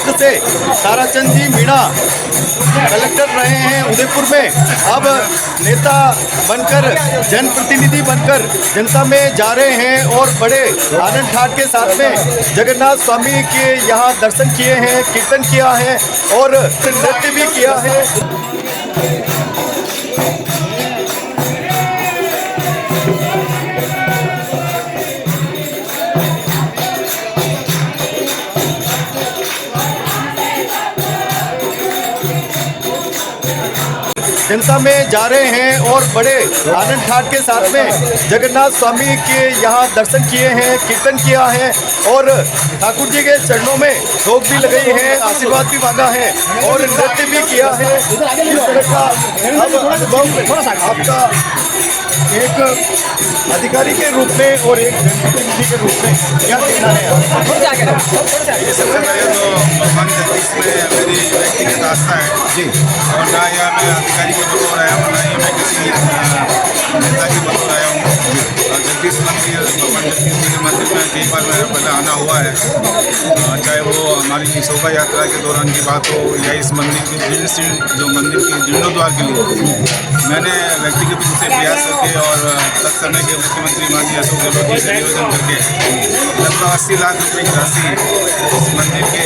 वक्त से ताराचंद जी मीणा कलेक्टर रहे हैं उदयपुर में, अब नेता बनकर, जनप्रतिनिधि बनकर जनता में जा रहे हैं और बड़े आनंद ठाठ के साथ में जगन्नाथ स्वामी के यहाँ दर्शन किए हैं, कीर्तन किया है और नृत्य भी किया है। जनता में जा रहे हैं और बड़े आनंद ठाठ के साथ में जगन्नाथ स्वामी के यहाँ दर्शन किए हैं, कीर्तन किया है और ठाकुर जी के चरणों में धूप भी लगाई है, आशीर्वाद भी मांगा है और नृत्य भी किया है। इस तरह का अब अनुभव आपका एक अधिकारी के रूप में और एक जनप्रतिनिधि के रूप में क्या कहना है? सबसे पहले तो भगवान जगदीश में मेरी व्यक्तिगत आस्था है जी, और ना यहाँ मैं अधिकारी के बतौर आया हूँ, ना ही मैं किसी नेता के बतौर आया हूँ। और जगदीश मंदिर, भगवान जगदीश जी के मंदिर में कई बार मेरा पहले आना हुआ है, चाहे वो हमारी शोभा यात्रा के दौरान की बात हो या इस मंदिर की जो मंदिर की जीर्णोद्वार के लिए मैंने व्यक्तिगत रूप से प्रयास करके और तक समय के मुख्यमंत्री माननीय अशोक गहलोत जी से निवेदन करके लगभग 80 लाख रुपये की राशि इस मंदिर के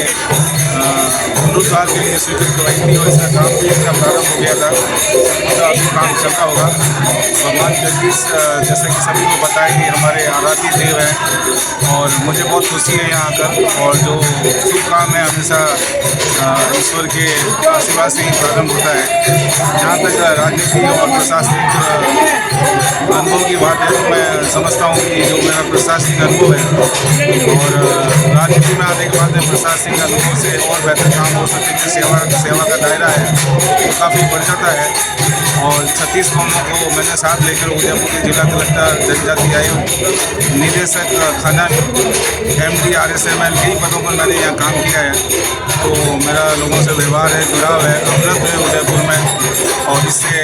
जीर्णोद्वार के लिए स्वीकृत करवाई थी और इसका काम भी इसका प्रारंभ हो गया था। तो अभी काम चलता होगा। भगवान जगदीश जैसा कि सभी को पता है कि हमारे आराध्य देव हैं और मुझे बहुत खुशी है यहाँ आकर, और जो शुभ काम है हमेशा ईश्वर के आशीर्वाद से ही प्रारंभ होता है। जहाँ तक राजनीति और प्रशासनिक अनुभव की बात है तो मैं समझता हूँ कि जो मेरा प्रशासनिक अनुभव है और राजनीति में आने के बाद में प्रशासनिक अनुभव से और बेहतर काम हो सके, कि सेवा का दायरा है तो काफ़ी बढ़ जाता है। और 36 गाँवों को मैंने साथ लेकर उदयपुर के जिला कलेक्टर, जनजाति आयोग, निदेशक खनन, MD, RSML कई पदों पर मैंने यहाँ काम किया है। तो मेरा लोगों से व्यवहार है, जुड़ाव है, अवरत है उदयपुर में, और इससे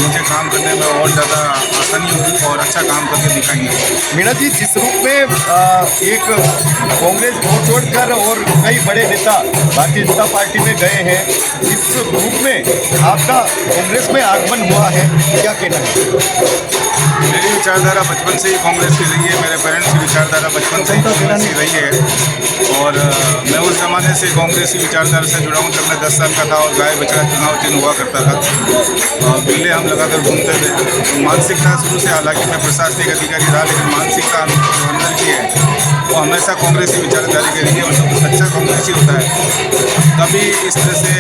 मुझे काम करने में और ज़्यादा आसानी होगी और अच्छा काम करके दिखाएंगे। मीणा जी, जिस रूप में एक कांग्रेस को छोड़कर और कई बड़े नेता भारतीय जनता पार्टी में गए हैं, इस रूप में आपका कांग्रेस में आगमन हुआ है, क्या कहना है? मेरी विचारधारा बचपन से ही कांग्रेस की रही है, मेरे पेरेंट्स की विचारधारा बचपन से ही कांग्रेस की रही है और मैं उस ज़माने से कांग्रेस की विचारधारा से जुड़ा हूँ। जब मैं 10 साल का था और गाय बछड़ा चुनाव चिन्ह हुआ करता था, बिल्ले हम लगाकर घूमते थे। मानसिकता शुरू से, हालांकि मैं प्रशासनिक अधिकारी रहा, लेकिन मानसिकता जो अंदर की है वो हमेशा कांग्रेस की विचारधारा के लिए, मतलब सच्चा कांग्रेस ही होता है। कभी इस तरह से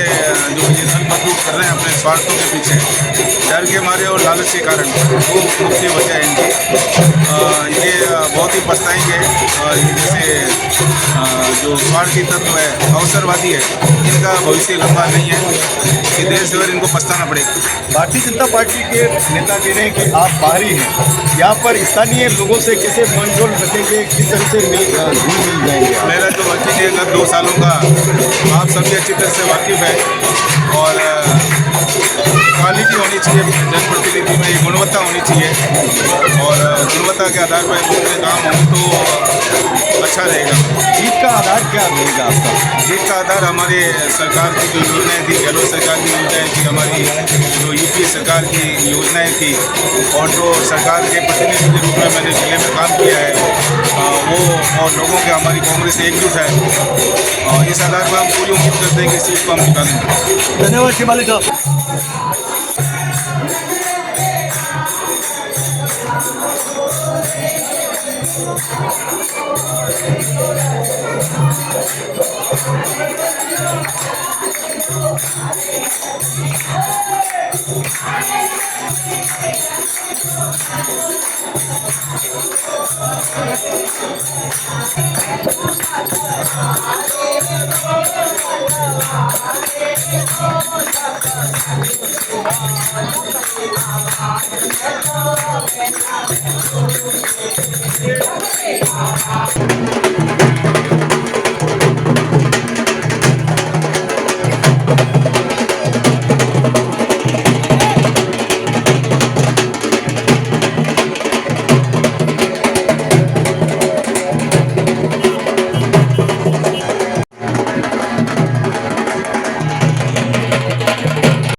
जो ये दल बदलू कर रहे हैं अपने स्वार्थों के पीछे, डर के मारे और लालच के कारण, वो मुख्य वजह है इनकी। ये बहुत ही पछताएंगे। ये जैसे जो स्वार्थी तत्व है, अवसरवादी है, इनका भविष्य लंबा नहीं है, कि देर से देर इनको पछताना पड़ेगा। भारतीय जनता पार्टी के नेता कह रहे हैं कि आप बाहरी हैं, यहाँ पर स्थानीय लोगों से कैसे मनजोल रखेंगे, किस तरह से मिल जाएंगे? मेरा जो वर्किंग है गत 2 सालों का, आप सभी अच्छी तरह से वाकिफ है और क्वालिटी होनी चाहिए जनप्रतिनिधि में, एक गुणवत्ता होनी चाहिए और गुणवत्ता के आधार पर मुझे काम हो तो अच्छा रहेगा। जीत का आधार क्या रहेगा आपका? जीत का आधार हमारे सरकार की जो योजनाएं थी, गहलोत सरकार की योजनाएं थी, हमारी जो UPA सरकार की योजनाएं थी, और जो सरकार के प्रतिनिधि के रूप में मैंने जिले में काम किया है, वो और लोगों के हमारी कांग्रेस एकजुट है और इस आधार पर हम पूरी उम्मीद करते हैं कि इस चीज़ को हम निकालेंगे। धन्यवाद शिवाली साहब। Thank you.